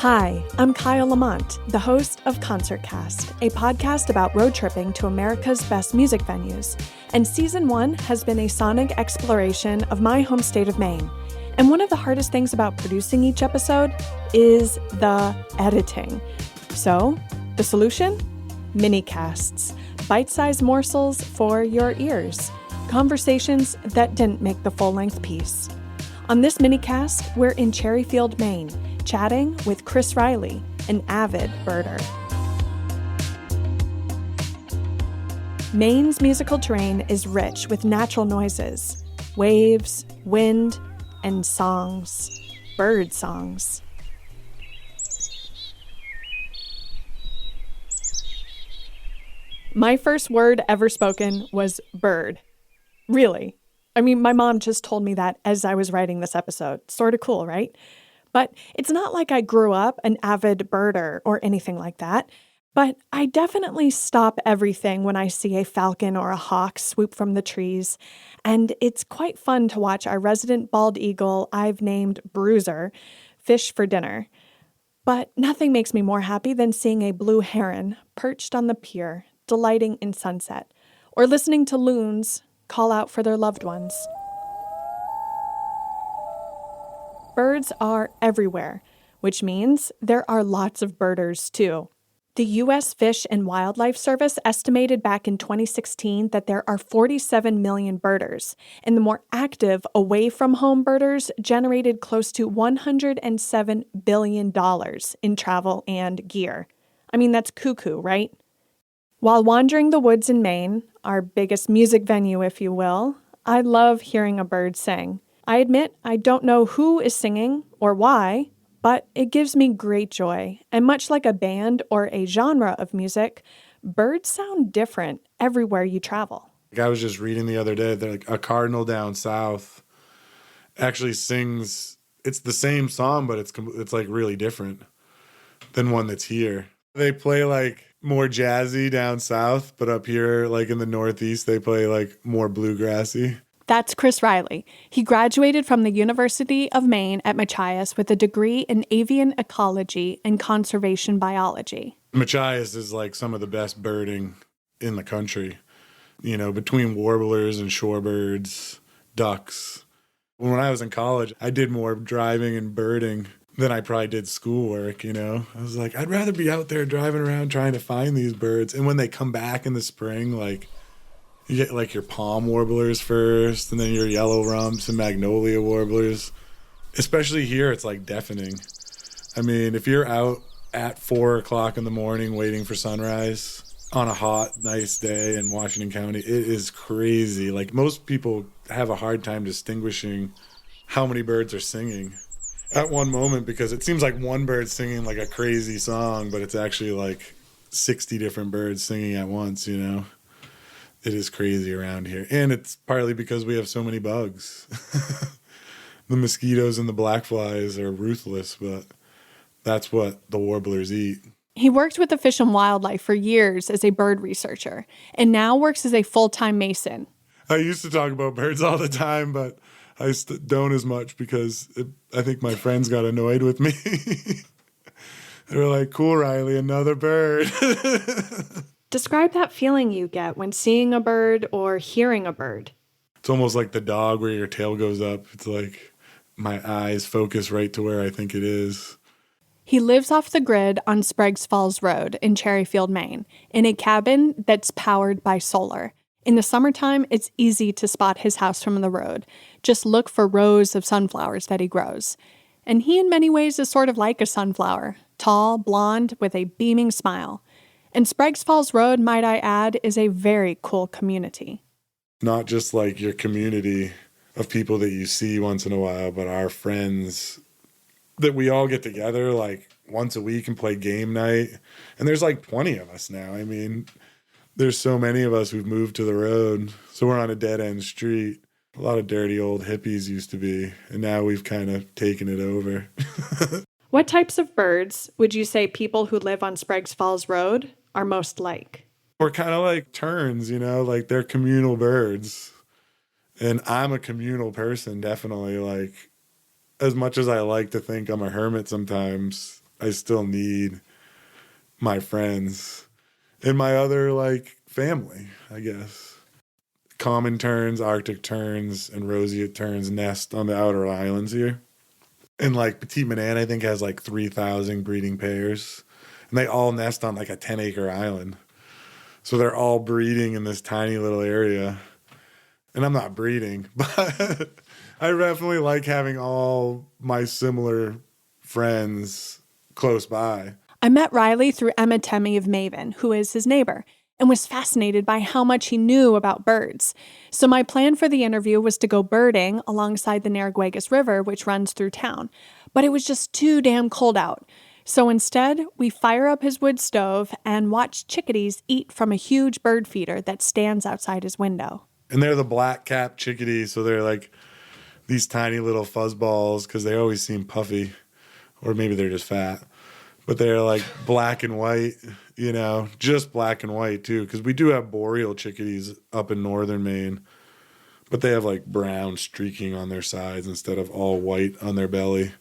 Hi, I'm Kyle Lamont, the host of Concertcast, a podcast about road tripping to America's best music venues. And Season 1 has been a sonic exploration of my home state of Maine. And one of the hardest things about producing each episode is the editing. So, the solution? Minicasts, bite-sized morsels for your ears. Conversations that didn't make the full-length piece. On this minicast, we're in Cherryfield, Maine, chatting with Chris Riley, an avid birder. Maine's musical terrain is rich with natural noises, waves, wind, and songs, bird songs. My first word ever spoken was bird. Really. I mean, my mom just told me that as I was writing this episode. Sort of cool, right? But it's not like I grew up an avid birder or anything like that. But I definitely stop everything when I see a falcon or a hawk swoop from the trees. And it's quite fun to watch our resident bald eagle I've named Bruiser fish for dinner. But nothing makes me more happy than seeing a blue heron perched on the pier, delighting in sunset, or listening to loons call out for their loved ones. Birds are everywhere, which means there are lots of birders too. The U.S. Fish and Wildlife Service estimated back in 2016 that there are 47 million birders, and the more active away-from-home birders generated close to $107 billion in travel and gear. I mean, that's cuckoo, right? While wandering the woods in Maine, our biggest music venue, if you will, I love hearing a bird sing. I admit I don't know who is singing or why, but it gives me great joy. And much like a band or a genre of music, birds sound different everywhere you travel. I was just reading the other day that a cardinal down south actually sings. It's the same song, but it's like really different than one that's here. They play like more jazzy down south, but up here, like in the Northeast, they play like more bluegrassy. That's Chris Riley. He graduated from the University of Maine at Machias with a degree in avian ecology and conservation biology. Machias is like some of the best birding in the country, you know, between warblers and shorebirds, ducks. When I was in college, I did more driving and birding than I probably did schoolwork, you know. I was like, I'd rather be out there driving around trying to find these birds. And when they come back in the spring, like, you get like your palm warblers first, and then your yellow rumps and magnolia warblers. Especially here, it's like deafening. I mean, if you're out at 4 o'clock in the morning waiting for sunrise on a hot, nice day in Washington County, it is crazy. Like, most people have a hard time distinguishing how many birds are singing at one moment, because it seems like one bird's singing like a crazy song, but it's actually like 60 different birds singing at once, you know. It is crazy around here. And it's partly because we have so many bugs. The mosquitoes and the black flies are ruthless, but that's what the warblers eat. He worked with the Fish and Wildlife for years as a bird researcher, and now works as a full-time mason. I used to talk about birds all the time, but I don't as much because I think my friends got annoyed with me. They were like, cool, Riley, another bird. Describe that feeling you get when seeing a bird or hearing a bird. It's almost like the dog where your tail goes up. It's like my eyes focus right to where I think it is. He lives off the grid on Sprague's Falls Road in Cherryfield, Maine, in a cabin that's powered by solar. In the summertime, it's easy to spot his house from the road. Just look for rows of sunflowers that he grows. And he in many ways is sort of like a sunflower, tall, blonde, with a beaming smile. And Sprague's Falls Road, might I add, is a very cool community. Not just like your community of people that you see once in a while, but our friends that we all get together like once a week and play game night. And there's like 20 of us now. I mean, there's so many of us who've moved to the road. So we're on a dead-end street. A lot of dirty old hippies used to be, and now we've kind of taken it over. What types of birds would you say people who live on Sprague's Falls Road are most like? We're kind of like terns, you know, like they're communal birds. And I'm a communal person, definitely. Like, as much as I like to think I'm a hermit sometimes, I still need my friends and my other like family, I guess. Common terns, Arctic terns, and roseate terns nest on the outer islands here. And like Petite Manane, I think, has like 3,000 breeding pairs. And they all nest on like a 10-acre island. So they're all breeding in this tiny little area. And I'm not breeding, but I definitely like having all my similar friends close by. I met Riley through Emma Temmie of Maven, who is his neighbor, and was fascinated by how much he knew about birds. So my plan for the interview was to go birding alongside the Narraguagus River, which runs through town. But it was just too damn cold out. So instead, we fire up his wood stove and watch chickadees eat from a huge bird feeder that stands outside his window. And they're the black-capped chickadees, so they're like these tiny little fuzzballs because they always seem puffy, or maybe they're just fat. But they're like black and white, you know, just black and white too, because we do have boreal chickadees up in northern Maine, but they have like brown streaking on their sides instead of all white on their belly.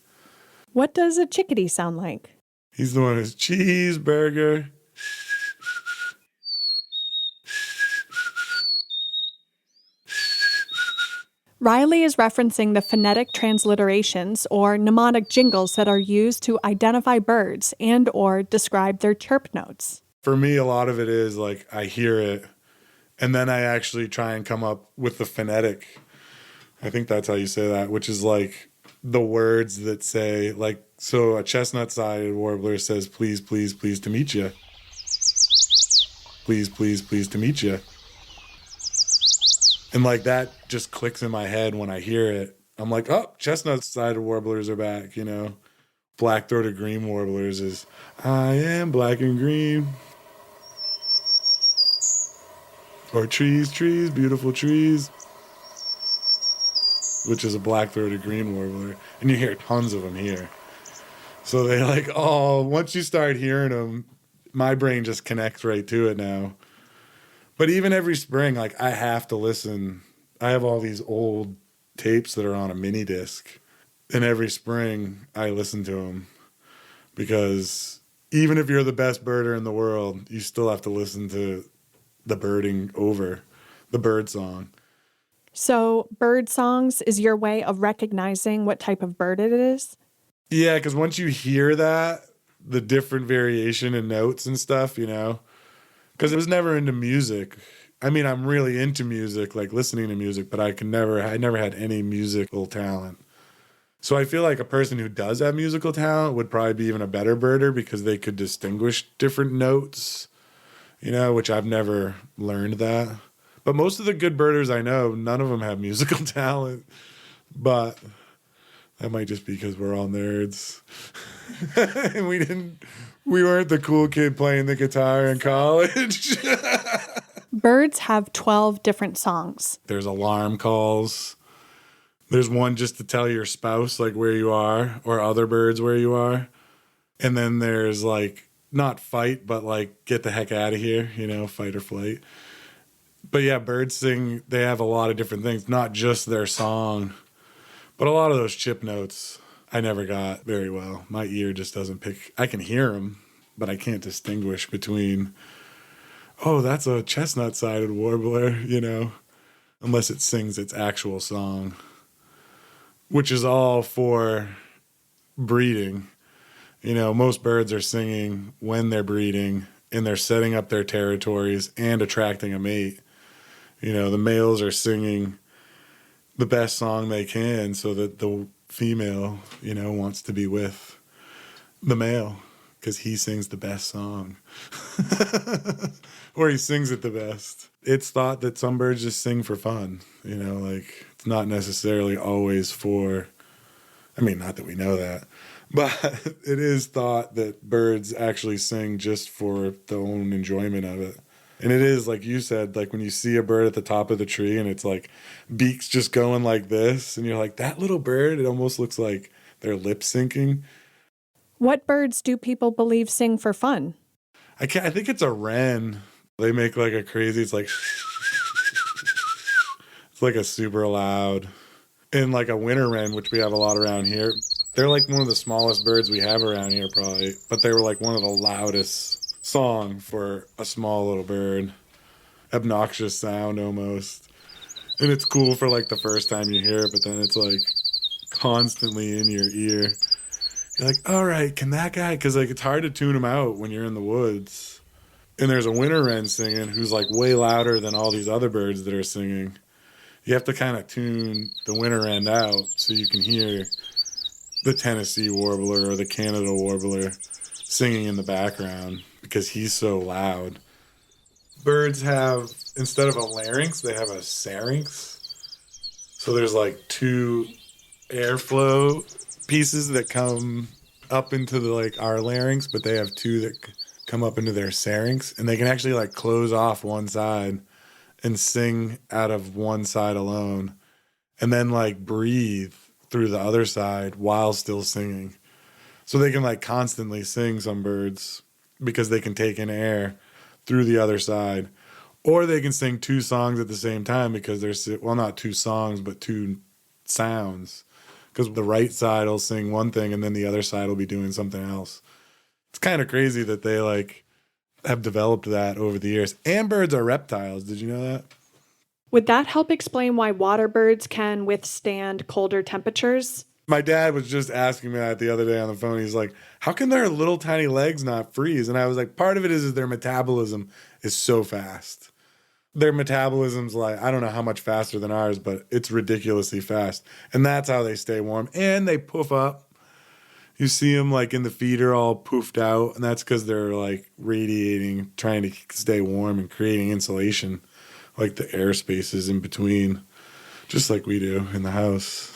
What does a chickadee sound like? He's the one who's cheeseburger. Riley is referencing the phonetic transliterations or mnemonic jingles that are used to identify birds and or describe their chirp notes. For me, a lot of it is like I hear it, and then I actually try and come up with the phonetic. I think that's how you say that, which is like the words that say, like, so a chestnut-sided warbler says, please, please, please to meet you. Please, please, please to meet you. And like that just clicks in my head when I hear it. I'm like, oh, chestnut-sided warblers are back, you know. Black-throated green warblers is, I am black and green. Or trees, trees, beautiful trees. Which is a black-throated green warbler. And you hear tons of them here. So they like, oh, once you start hearing them, my brain just connects right to it now. But even every spring, like I have to listen. I have all these old tapes that are on a mini disc. And every spring I listen to them. Because even if you're the best birder in the world, you still have to listen to the birding over, the bird song. So bird songs is your way of recognizing what type of bird it is? Yeah, because once you hear that, the different variation in notes and stuff, you know, because I was never into music. I mean, I'm really into music, like listening to music, but I never had any musical talent. So I feel like a person who does have musical talent would probably be even a better birder because they could distinguish different notes, you know, which I've never learned that. But most of the good birders I know, none of them have musical talent. But that might just be because we're all nerds. And we weren't the cool kid playing the guitar in college. Birds have 12 different songs. There's alarm calls. There's one just to tell your spouse like where you are or other birds where you are. And then there's like not fight, but like get the heck out of here, you know, fight or flight. But yeah, birds sing, they have a lot of different things, not just their song, but a lot of those chip notes I never got very well. My ear just doesn't pick. I can hear them, but I can't distinguish between, oh, that's a chestnut-sided warbler, you know, unless it sings its actual song, which is all for breeding. You know, most birds are singing when they're breeding and they're setting up their territories and attracting a mate. You know, the males are singing the best song they can so that the female, you know, wants to be with the male because he sings the best song. Or he sings it the best. It's thought that some birds just sing for fun, you know, like it's not necessarily always for, I mean, not that we know that, but it is thought that birds actually sing just for their own enjoyment of it. And it is, like you said, like when you see a bird at the top of the tree and it's like beaks just going like this, and you're like, that little bird, it almost looks like they're lip syncing. What birds do people believe sing for fun? I think it's a wren. They make like a crazy, it's like, it's like a super loud. And like a winter wren, which we have a lot around here. They're like one of the smallest birds we have around here, probably, but they were like one of the loudest song for a small little bird. Obnoxious sound almost. And it's cool for like the first time you hear it, but then it's like constantly in your ear. You're like, all right, can that guy? Because like it's hard to tune him out when you're in the woods. And there's a winter wren singing who's like way louder than all these other birds that are singing. You have to kind of tune the winter wren out so you can hear the Tennessee warbler or the Canada warbler singing in the background because he's so loud. Birds have, instead of a larynx, they have a syrinx. So there's like two airflow pieces that come up into the like our larynx, but they have two that come up into their syrinx, and they can actually like close off one side and sing out of one side alone, and then like breathe through the other side while still singing. So they can like constantly sing, some birds, because they can take in air through the other side. Or they can sing two songs at the same time because there's, well, not two songs, but two sounds. Because the right side will sing one thing and then the other side will be doing something else. It's kind of crazy that they like have developed that over the years. And birds are reptiles. Did you know that? Would that help explain why water birds can withstand colder temperatures? My dad was just asking me that the other day on the phone. He's like, how can their little tiny legs not freeze? And I was like, part of it is their metabolism is so fast. Their metabolism's like, I don't know how much faster than ours, but it's ridiculously fast. And that's how they stay warm. And they poof up. You see them like in the feeder all poofed out. And that's because they're like radiating, trying to stay warm and creating insulation, like the air spaces in between, just like we do in the house.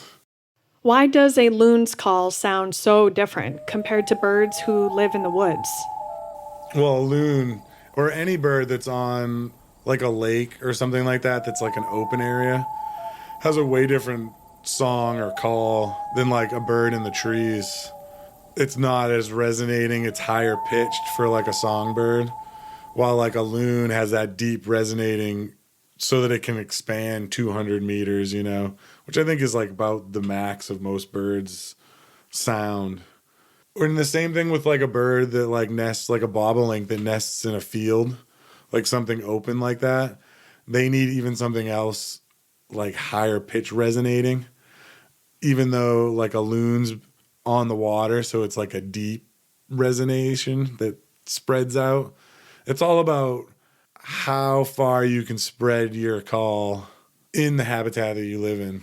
Why does a loon's call sound so different compared to birds who live in the woods? Well, a loon or any bird that's on like a lake or something like that, that's like an open area, has a way different song or call than like a bird in the trees. It's not as resonating, it's higher pitched for like a songbird, while like a loon has that deep resonating so that it can expand 200 meters, you know, which I think is like about the max of most birds' sound. Or in the same thing with like a bird that like nests, like a bobolink that nests in a field, like something open like that. They need even something else like higher pitch resonating, even though like a loon's on the water, so it's like a deep resonation that spreads out. It's all about how far you can spread your call in the habitat that you live in.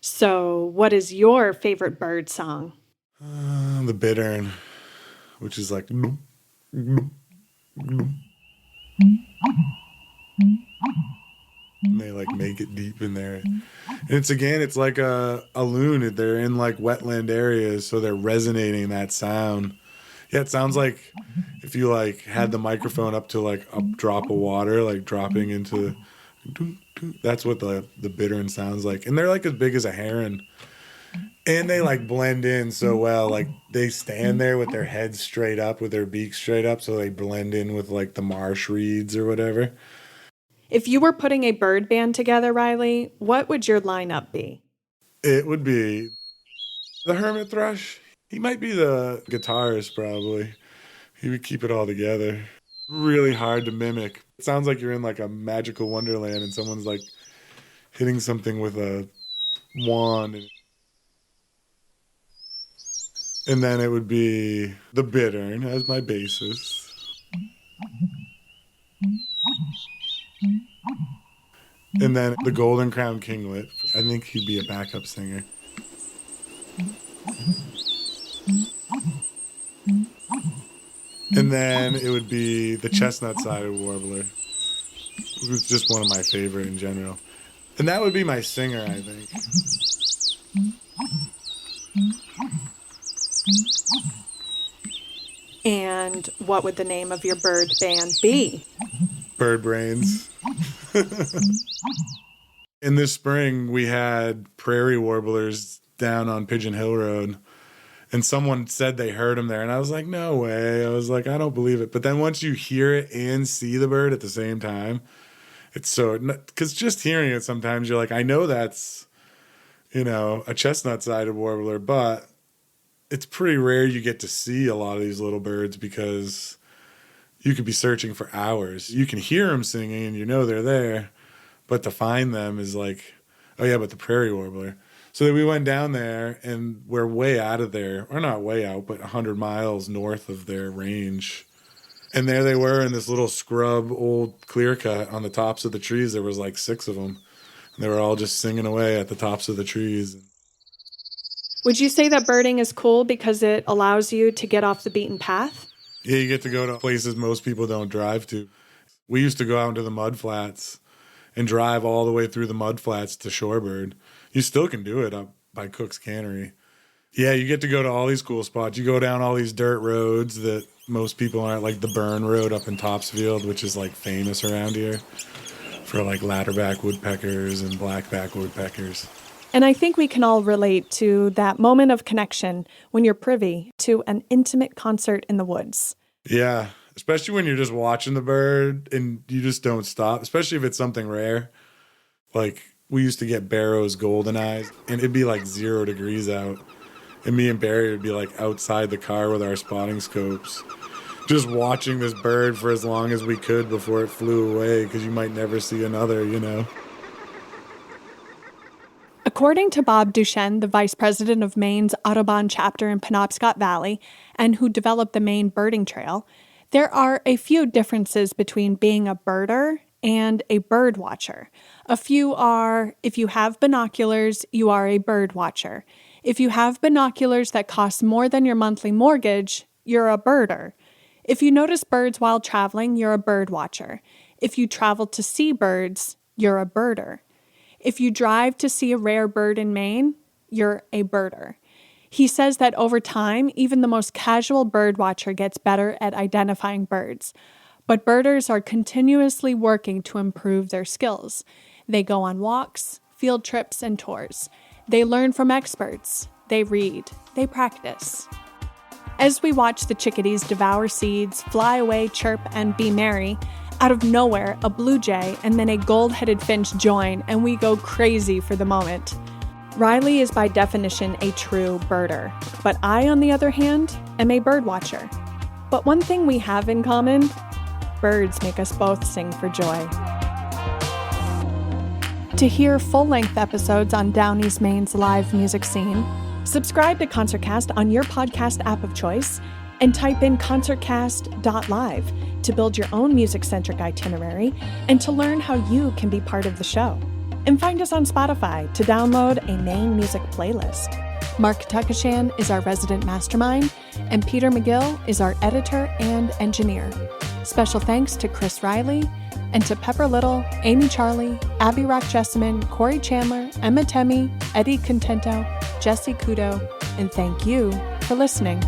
So, what is your favorite bird song? The bittern, which is like, and they like make it deep in there. And it's like a loon. They're in like wetland areas, so they're resonating that sound. Yeah, it sounds like if you like had the microphone up to like a drop of water, like dropping into, that's what the bittern sounds like. And they're like as big as a heron. And they like blend in so well. Like they stand there with their heads straight up, with their beaks straight up, so they blend in with like the marsh reeds or whatever. If you were putting a bird band together, Riley, what would your lineup be? It would be the hermit thrush. He might be the guitarist, probably. He would keep it all together. Really hard to mimic. It sounds like you're in like a magical wonderland and someone's like hitting something with a wand. And then it would be the bittern as my bassist. And then the golden crown kinglet. I think he'd be a backup singer. And then it would be the chestnut-sided warbler, who's just one of my favorite in general. And that would be my singer, I think. And what would the name of your bird band be? Bird Brains. In this spring, we had prairie warblers down on Pigeon Hill Road. And someone said they heard him there. And I was like, no way. I was like, I don't believe it. But then once you hear it and see the bird at the same time, it's so... Because just hearing it sometimes, you're like, I know that's, you know, a chestnut-sided warbler, but it's pretty rare you get to see a lot of these little birds because you could be searching for hours. You can hear them singing and you know they're there, but to find them is like, oh yeah, but the prairie warbler. So then we went down there and we're way out of there, or not way out, but 100 miles north of their range. And there they were in this little scrub, old clear cut on the tops of the trees. There was like 6 of them. And they were all just singing away at the tops of the trees. Would you say that birding is cool because it allows you to get off the beaten path? Yeah, you get to go to places most people don't drive to. We used to go out into the mud flats and drive all the way through the mud flats to Shorebird. You still can do it up by Cook's Cannery. Yeah, you get to go to all these cool spots. You go down all these dirt roads that most people aren't, like the Burn Road up in Topsfield, which is like famous around here for like ladderback woodpeckers and blackback woodpeckers. And I think we can all relate to that moment of connection when you're privy to an intimate concert in the woods. Yeah, especially when you're just watching the bird and you just don't stop, especially if it's something rare. Like, we used to get Barrow's golden eyes, and it'd be like 0 degrees out. And me and Barry would be like outside the car with our spotting scopes, just watching this bird for as long as we could before it flew away, because you might never see another, you know. According to Bob Duchenne, the vice president of Maine's Audubon chapter in Penobscot Valley, and who developed the Maine Birding Trail, there are a few differences between being a birder and a bird watcher. A few are, if you have binoculars, you are a bird watcher. If you have binoculars that cost more than your monthly mortgage, you're a birder. If you notice birds while traveling, you're a bird watcher. If you travel to see birds, you're a birder. If you drive to see a rare bird in Maine, you're a birder. He says that over time, even the most casual bird watcher gets better at identifying birds. But birders are continuously working to improve their skills. They go on walks, field trips, and tours. They learn from experts. They read. They practice. As we watch the chickadees devour seeds, fly away, chirp, and be merry, out of nowhere, a blue jay and then a gold-headed finch join, and we go crazy for the moment. Riley is by definition a true birder, but I, on the other hand, am a bird watcher. But one thing we have in common, birds make us both sing for joy. To hear full-length episodes on Down East Maine's live music scene, subscribe to ConcertCast on your podcast app of choice and type in concertcast.live to build your own music-centric itinerary and to learn how you can be part of the show. And find us on Spotify to download a Maine music playlist. Mark Tuckashan is our resident mastermind, and Peter McGill is our editor and engineer. Special thanks to Chris Riley, and to Pepper Little, Amy Charlie, Abby Rock Jessamine, Corey Chandler, Emma Temmie, Eddie Contento, Jesse Kudo, and thank you for listening.